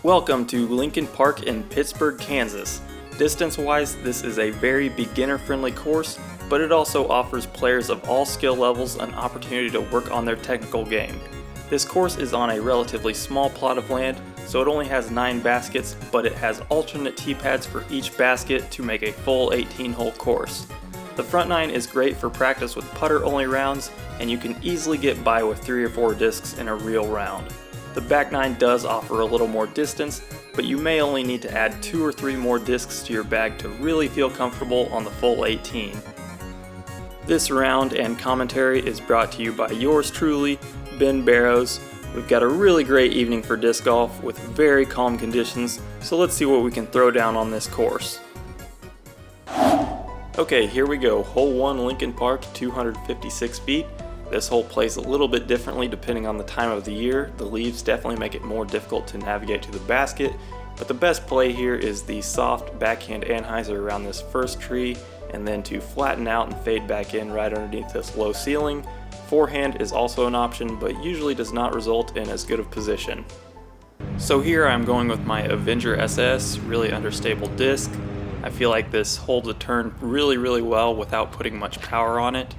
Welcome to Lincoln Park in Pittsburg, Kansas. Distance-wise, this is a very beginner-friendly course, but it also offers players of all skill levels an opportunity to work on their technical game. This course is on a relatively small plot of land, so it only has 9 baskets, but it has alternate tee pads for each basket to make a full 18-hole course. The front 9 is great for practice with putter-only rounds, and you can easily get by with 3 or 4 discs in a real round. The back 9 does offer a little more distance, but you may only need to add 2 or 3 more discs to your bag to really feel comfortable on the full 18. This round and commentary is brought to you by yours truly, Ben Barrows. We've got a really great evening for disc golf with very calm conditions, so let's see what we can throw down on this course. Okay, here we go. Hole 1, Lincoln Park, 256 feet. This hole plays a little bit differently depending on the time of the year. The leaves definitely make it more difficult to navigate to the basket, but the best play here is the soft backhand anhyzer around this first tree, and then to flatten out and fade back in right underneath this low ceiling. Forehand is also an option, but usually does not result in as good of position. So here I'm going with my Avenger SS, really understable disc. I feel like this holds a turn really well without putting much power on it.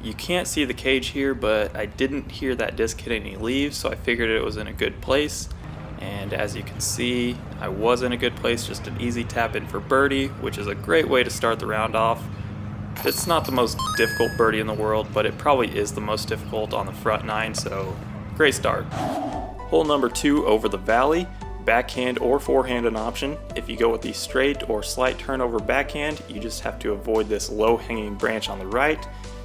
You can't see the cage here, but I didn't hear that disc hit any leaves, so I figured it was in a good place. And as you can see, I was in a good place, just an easy tap in for birdie, which is a great way to start the round off. It's not the most difficult birdie in the world, but it probably is the most difficult on the front 9, so great start. Hole number 2 over the valley, backhand or forehand an option. If you go with the straight or slight turnover backhand, you just have to avoid this low hanging branch on the right.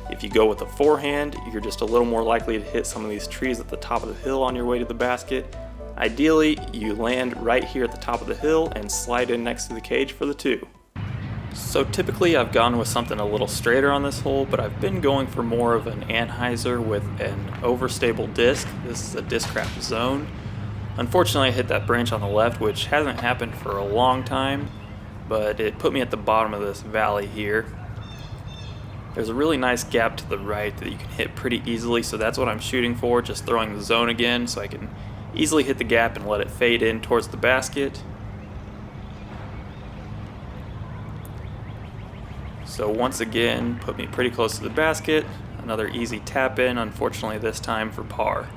If you go with a forehand, you're just a little more likely to hit some of these trees at the top of the hill on your way to the basket. Ideally, you land right here at the top of the hill and slide in next to the cage for the 2. So typically I've gone with something a little straighter on this hole, but I've been going for more of an anhyzer with an overstable disc. This is a Discraft Zone. Unfortunately, I hit that branch on the left, which hasn't happened for a long time, but it put me at the bottom of this valley here. There's a really nice gap to the right that you can hit pretty easily, so that's what I'm shooting for, just throwing the zone again so I can easily hit the gap and let it fade in towards the basket. So once again, put me pretty close to the basket. Another easy tap in, unfortunately this time for par.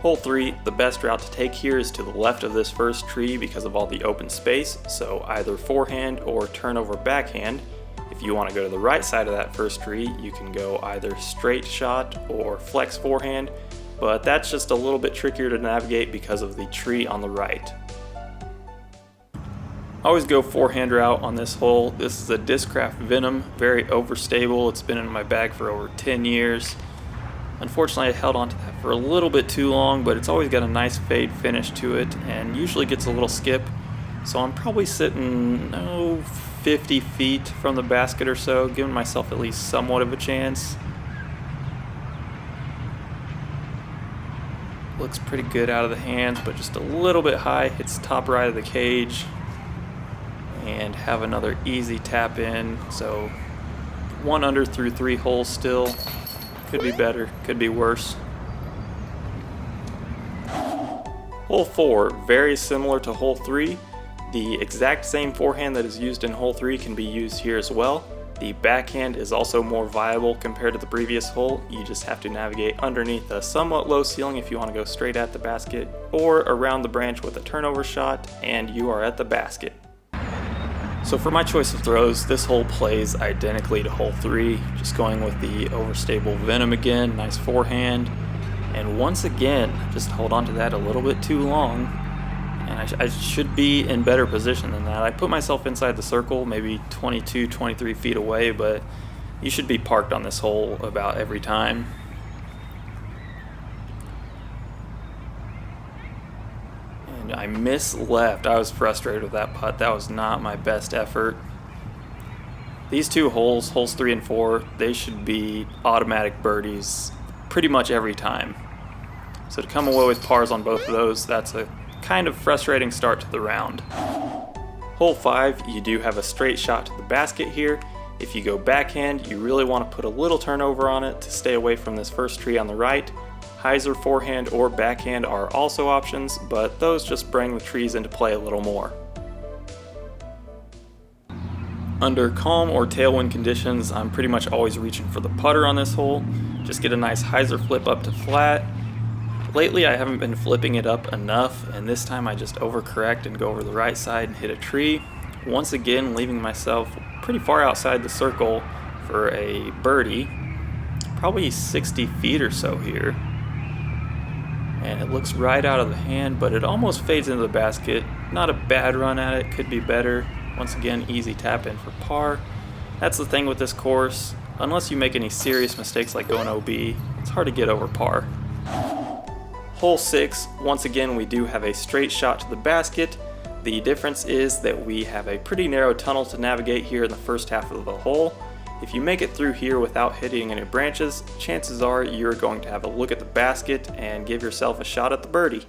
Hole 3, the best route to take here is to the left of this first tree because of all the open space, so either forehand or turnover backhand. If you want to go to the right side of that first tree, you can go either straight shot or flex forehand, but that's just a little bit trickier to navigate because of the tree on the right. I always go forehand route on this hole. This is a Discraft Venom, very overstable. It's been in my bag for over 10 years. Unfortunately, I held on to that for a little bit too long, but it's always got a nice fade finish to it and usually gets a little skip. So I'm probably sitting 50 feet from the basket or so, giving myself at least somewhat of a chance. Looks pretty good out of the hands, but just a little bit high. Hits top right of the cage. And have another easy tap in. So 1 under through 3 holes still. Could be better, could be worse. Hole 4, very similar to hole 3. The exact same forehand that is used in hole 3 can be used here as well. The backhand is also more viable compared to the previous hole. You just have to navigate underneath a somewhat low ceiling if you want to go straight at the basket, or around the branch with a turnover shot, and you are at the basket. So for my choice of throws, this hole plays identically to hole 3, just going with the overstable Venom again, nice forehand, and once again, just hold on to that a little bit too long, and I should be in better position than that. I put myself inside the circle, maybe 22, 23 feet away, but you should be parked on this hole about every time. I missed left. I was frustrated with that putt. That was not my best effort. These 2 holes, holes 3 and 4, they should be automatic birdies pretty much every time. So to come away with pars on both of those, that's a kind of frustrating start to the round. Hole 5, you do have a straight shot to the basket here. If you go backhand, you really want to put a little turnover on it to stay away from this first tree on the right. Hyzer, forehand, or backhand are also options, but those just bring the trees into play a little more. Under calm or tailwind conditions, I'm pretty much always reaching for the putter on this hole. Just get a nice hyzer flip up to flat. Lately I haven't been flipping it up enough, and this time I just overcorrect and go over the right side and hit a tree. Once again, leaving myself pretty far outside the circle for a birdie, probably 60 feet or so here. And it looks right out of the hand, but it almost fades into the basket. Not a bad run at it, could be better. Once again, easy tap in for par. That's the thing with this course. Unless you make any serious mistakes like going OB, it's hard to get over par. Hole 6, once again we do have a straight shot to the basket. The difference is that we have a pretty narrow tunnel to navigate here in the first half of the hole. If you make it through here without hitting any branches, chances are you're going to have a look at the basket and give yourself a shot at the birdie.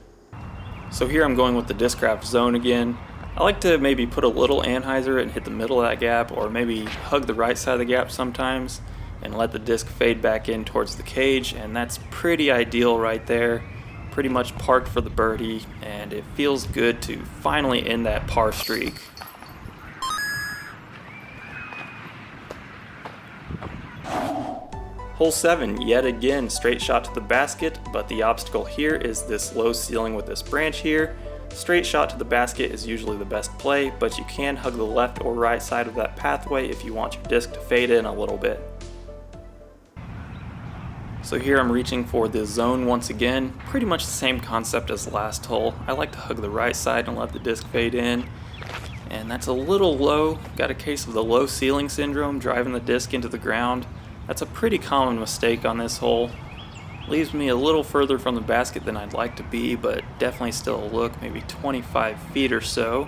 So here I'm going with the Discraft zone again. I like to maybe put a little anhyzer and hit the middle of that gap, or maybe hug the right side of the gap sometimes and let the disc fade back in towards the cage, and that's pretty ideal right there. Pretty much parked for the birdie, and it feels good to finally end that par streak. Hole 7, yet again, straight shot to the basket, but the obstacle here is this low ceiling with this branch here. Straight shot to the basket is usually the best play, but you can hug the left or right side of that pathway if you want your disc to fade in a little bit. So here I'm reaching for the zone once again, pretty much the same concept as last hole. I like to hug the right side and let the disc fade in, and that's a little low. Got a case of the low ceiling syndrome, driving the disc into the ground. That's a pretty common mistake on this hole. Leaves me a little further from the basket than I'd like to be, but definitely still a look, maybe 25 feet or so.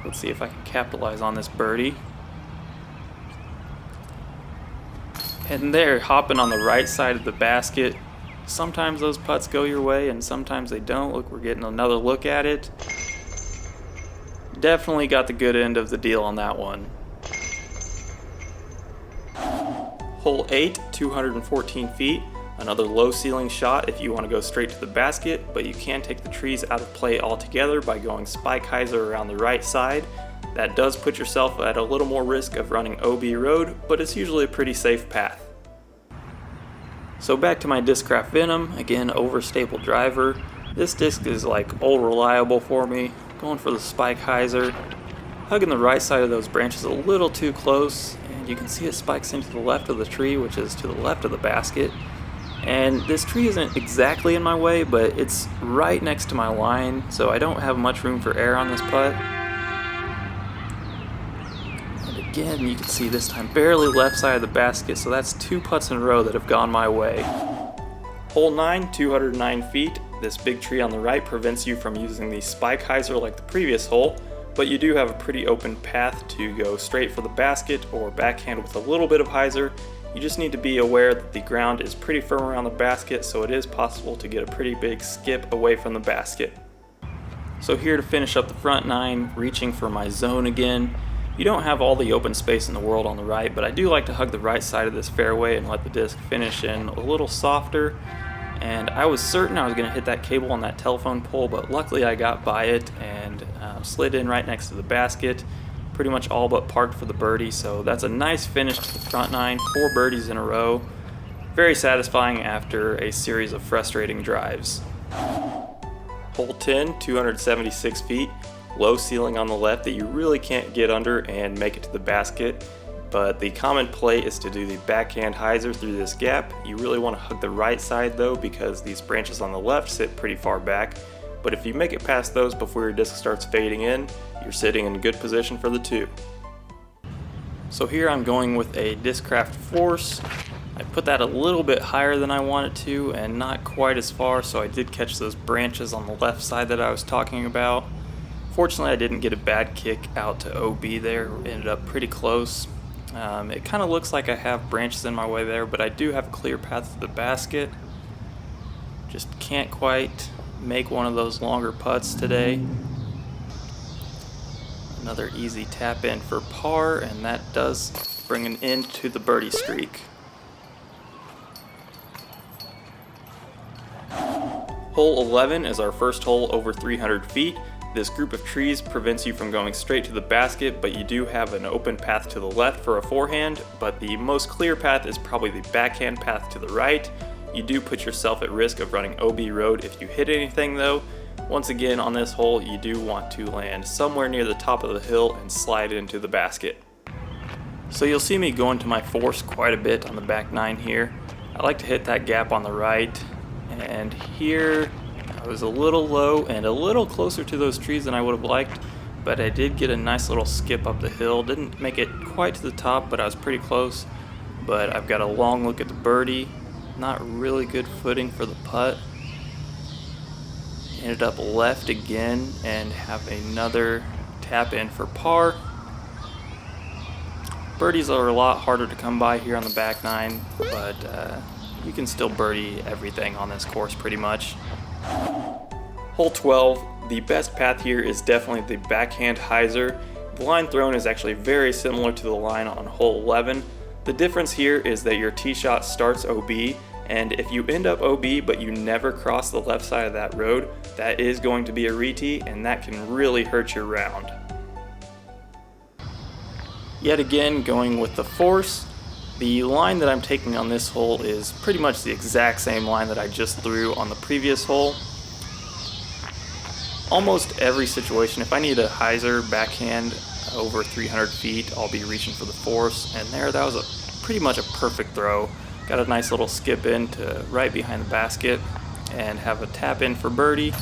Let's see if I can capitalize on this birdie. And there, hopping on the right side of the basket. Sometimes those putts go your way and sometimes they don't. Look, we're getting another look at it. Definitely got the good end of the deal on that one. Hole 8, 214 feet. Another low ceiling shot if you want to go straight to the basket, but you can take the trees out of play altogether by going spike hyzer around the right side. That does put yourself at a little more risk of running OB road, but it's usually a pretty safe path. So back to my Discraft Venom, again overstaple driver. This disc is like old reliable for me. Going for the spike hyzer, hugging the right side of those branches a little too close, and you can see it spikes into the left of the tree, which is to the left of the basket. And this tree isn't exactly in my way, but it's right next to my line, so I don't have much room for air on this putt. And again, you can see this time barely left side of the basket, so that's 2 putts in a row that have gone my way. Hole 9, 209 feet. This big tree on the right prevents you from using the spike hyzer like the previous hole, but you do have a pretty open path to go straight for the basket or backhand with a little bit of hyzer. You just need to be aware that the ground is pretty firm around the basket, so it is possible to get a pretty big skip away from the basket. So here to finish up the front 9, reaching for my zone again. You don't have all the open space in the world on the right, but I do like to hug the right side of this fairway and let the disc finish in a little softer. And I was certain I was going to hit that cable on that telephone pole, but luckily I got by it and slid in right next to the basket. Pretty much all but parked for the birdie, so that's a nice finish to the front 9, 4 birdies in a row. Very satisfying after a series of frustrating drives. Hole 10, 276 feet, low ceiling on the left that you really can't get under and make it to the basket, but the common play is to do the backhand hyzer through this gap. You really want to hug the right side though, because these branches on the left sit pretty far back. But if you make it past those before your disc starts fading in, you're sitting in good position for the 2. So here I'm going with a Discraft Force. I put that a little bit higher than I wanted to and not quite as far, so I did catch those branches on the left side that I was talking about. Fortunately, I didn't get a bad kick out to OB there, ended up pretty close. It kind of looks like I have branches in my way there, but I do have a clear path to the basket. Just can't quite make one of those longer putts today. Another easy tap in for par, and that does bring an end to the birdie streak. Hole 11 is our first hole over 300 feet. This group of trees prevents you from going straight to the basket, but you do have an open path to the left for a forehand, but the most clear path is probably the backhand path to the right. You do put yourself at risk of running OB road if you hit anything though. Once again on this hole, you do want to land somewhere near the top of the hill and slide into the basket. So you'll see me going to my force quite a bit on the back nine here. I like to hit that gap on the right, and here I was a little low and a little closer to those trees than I would have liked, but I did get a nice little skip up the hill. Didn't make it quite to the top, but I was pretty close. But I've got a long look at the birdie. Not really good footing for the putt. Ended up left again and have another tap in for par. Birdies are a lot harder to come by here on the back nine, but you can still birdie everything on this course pretty much. Hole 12, the best path here is definitely the backhand hyzer. The line thrown is actually very similar to the line on hole 11. The difference here is that your tee shot starts OB, and if you end up OB but you never cross the left side of that road, that is going to be a re-tee, and that can really hurt your round. Yet again, going with the force, the line that I'm taking on this hole is pretty much the exact same line that I just threw on the previous hole. Almost every situation, if I need a hyzer backhand over 300 feet, I'll be reaching for the force, and there, that was pretty much a perfect throw. Got a nice little skip in to right behind the basket and have a tap in for birdie.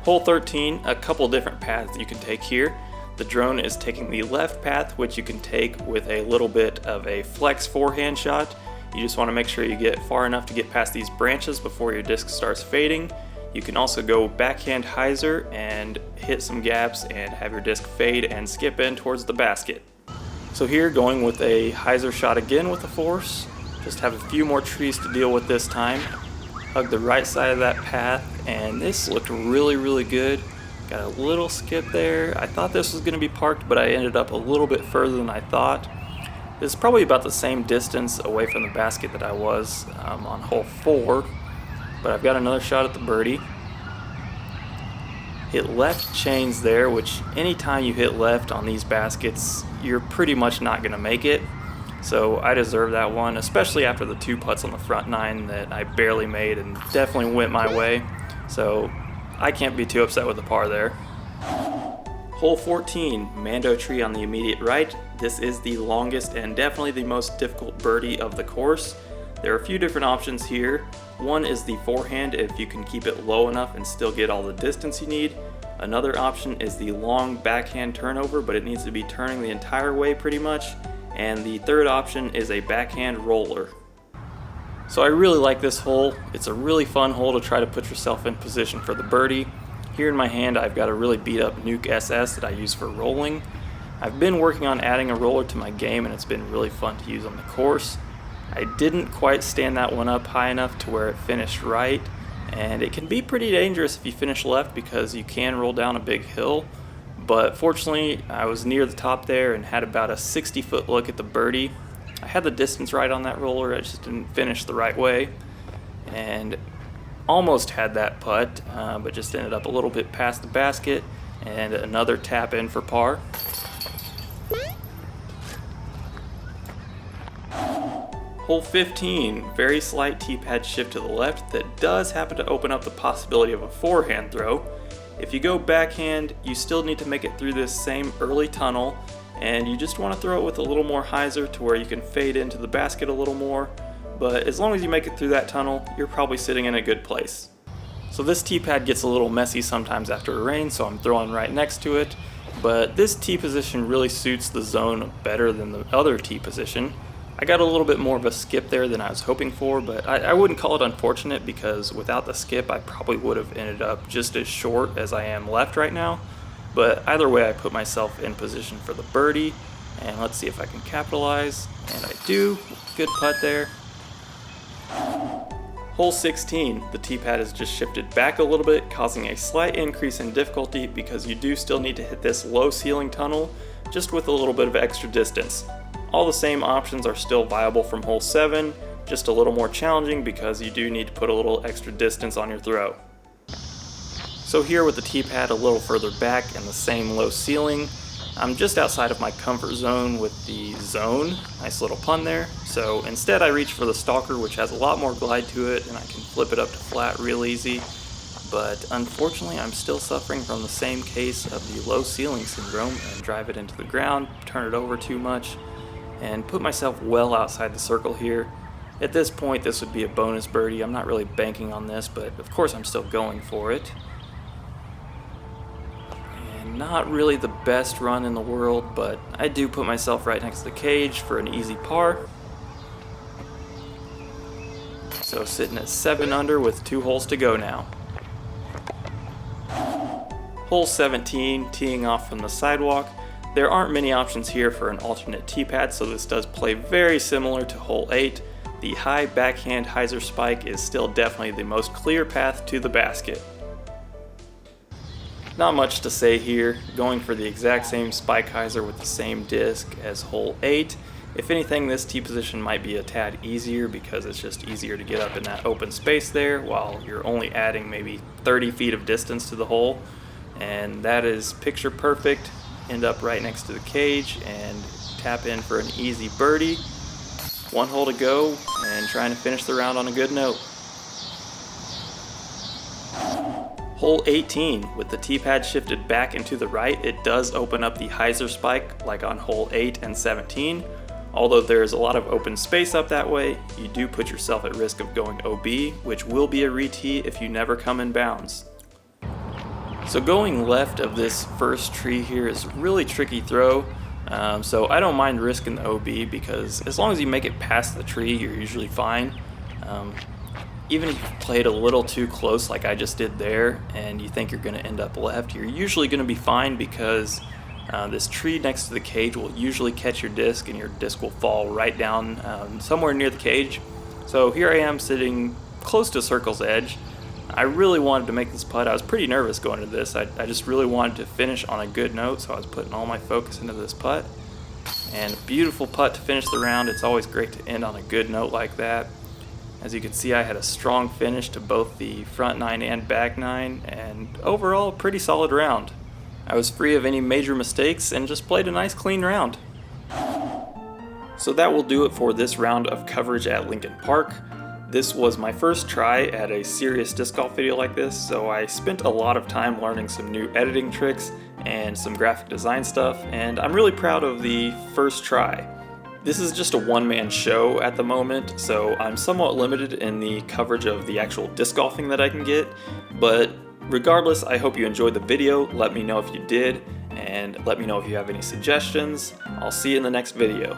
Hole 13, a couple different paths you can take here. The drone is taking the left path, which you can take with a little bit of a flex forehand shot. You just want to make sure you get far enough to get past these branches before your disc starts fading. You can also go backhand hyzer and hit some gaps and have your disc fade and skip in towards the basket. So here, going with a hyzer shot again with the force. Just have a few more trees to deal with this time. Hug the right side of that path, and this looked really good. Got a little skip there. I thought this was going to be parked, but I ended up a little bit further than I thought. This is probably about the same distance away from the basket that I was on hole 4, but I've got another shot at the birdie. Hit left chains there, which anytime you hit left on these baskets, you're pretty much not going to make it. So I deserve that one, especially after the 2 putts on the front nine that I barely made and definitely went my way. So I can't be too upset with the par there. Hole 14, Mando tree on the immediate right. This is the longest and definitely the most difficult birdie of the course. There are a few different options here. One is the forehand if you can keep it low enough and still get all the distance you need. Another option is the long backhand turnover, but it needs to be turning the entire way pretty much. And the third option is a backhand roller. So I really like this hole. It's a really fun hole to try to put yourself in position for the birdie. Here in my hand I've got a really beat up Nuke SS that I use for rolling. I've been working on adding a roller to my game, and it's been really fun to use on the course. I didn't quite stand that one up high enough to where it finished right, and it can be pretty dangerous if you finish left because you can roll down a big hill. But fortunately I was near the top there and had about a 60-foot look at the birdie. I had the distance right on that roller, I just didn't finish the right way, and almost had that putt, but just ended up a little bit past the basket, and another tap in for par. Hole 15, very slight tee pad shift to the left that does happen to open up the possibility of a forehand throw. If you go backhand, you still need to make it through this same early tunnel, and you just want to throw it with a little more hyzer to where you can fade into the basket a little more. But as long as you make it through that tunnel, you're probably sitting in a good place. So this tee pad gets a little messy sometimes after it rains, so I'm throwing right next to it. But this tee position really suits the zone better than the other tee position. I got a little bit more of a skip there than I was hoping for, but I wouldn't call it unfortunate because without the skip I probably would have ended up just as short as I am left right now. But either way, I put myself in position for the birdie, and let's see if I can capitalize, and I do. Good putt there. Hole 16, the tee pad has just shifted back a little bit, causing a slight increase in difficulty because you do still need to hit this low ceiling tunnel, just with a little bit of extra distance. All the same options are still viable from hole 7, just a little more challenging because you do need to put a little extra distance on your throw. So here with the tee pad a little further back and the same low ceiling, I'm just outside of my comfort zone with the zone. Nice little pun there. So instead I reach for the stalker, which has a lot more glide to it and I can flip it up to flat real easy. But unfortunately I'm still suffering from the same case of the low ceiling syndrome and drive it into the ground, turn it over too much, and put myself well outside the circle here. At this point this would be a bonus birdie. I'm not really banking on this, but of course I'm still going for it. Not really the best run in the world, but I do put myself right next to the cage for an easy par. So sitting at 7 under with 2 holes to go now. Hole 17, teeing off from the sidewalk. There aren't many options here for an alternate tee pad, so this does play very similar to hole 8. The high backhand hyzer spike is still definitely the most clear path to the basket. Not much to say here, going for the exact same spike hyzer with the same disc as hole 8. If anything, this tee position might be a tad easier because it's just easier to get up in that open space there while you're only adding maybe 30 feet of distance to the hole. And that is picture perfect. End up right next to the cage and tap in for an easy birdie. 1 hole to go and trying to finish the round on a good note. Hole 18, with the tee pad shifted back and to the right, it does open up the hyzer spike like on hole 8 and 17. Although there is a lot of open space up that way, you do put yourself at risk of going OB, which will be a re-tee if you never come in bounds. So going left of this first tree here is a really tricky throw, so I don't mind risking the OB because as long as you make it past the tree, you're usually fine. Even if you played a little too close like I just did there and you think you're going to end up left, you're usually going to be fine because this tree next to the cage will usually catch your disc and your disc will fall right down somewhere near the cage. So here I am sitting close to circle's edge. I really wanted to make this putt. I was pretty nervous going into this. I just really wanted to finish on a good note, so I was putting all my focus into this putt. And a beautiful putt to finish the round. It's always great to end on a good note like that. As you can see, I had a strong finish to both the front 9 and back 9, and overall a pretty solid round. I was free of any major mistakes and just played a nice clean round. So that will do it for this round of coverage at Lincoln Park. This was my first try at a serious disc golf video like this, so I spent a lot of time learning some new editing tricks and some graphic design stuff, and I'm really proud of the first try. This is just a one-man show at the moment, so I'm somewhat limited in the coverage of the actual disc golfing that I can get, but regardless, I hope you enjoyed the video. Let me know if you did, and let me know if you have any suggestions. I'll see you in the next video.